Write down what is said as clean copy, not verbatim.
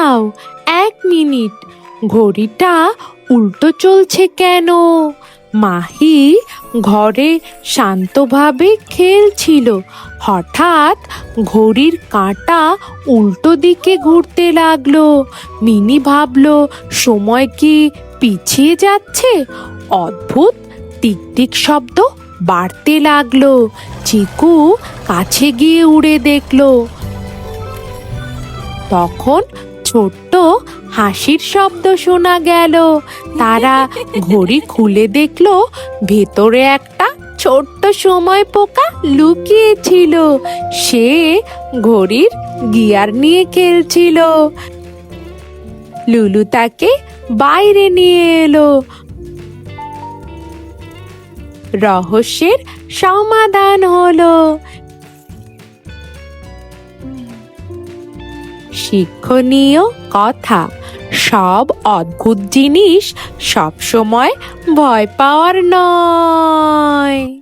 দাঁড়াও, 1 মিনিট, ঘড়িটা উল্টো চলছে কেন? মাহি ঘরে শান্তভাবে খেলছিল। হঠাৎ ঘড়ির কাঁটা উল্টো দিকে ঘুরতে লাগলো। মিনি ভাবলো, সময় কি পিছিয়ে যাচ্ছে? অদ্ভুত টিকটিক শব্দ বাড়তে লাগলো। চিকু কাছে গিয়ে উড়ে দেখলো। তখন ছোট্ট হাসির শব্দ শোনা গেল। তারা ঘড়ি খুলে দেখলো ভেতরে একটা ছোট্ট সময় পোকা লুকিয়ে ছিল। সে ঘড়ির গিয়ার নিয়ে খেলছিল। লুলু তাকে বাইরে নিয়ে এলো। রহস্যের সমাধান হলো। শিক্ষণীয় কথা, সব অদ্ভুত জিনিস সবসময় ভয় পাওয়ার নয়।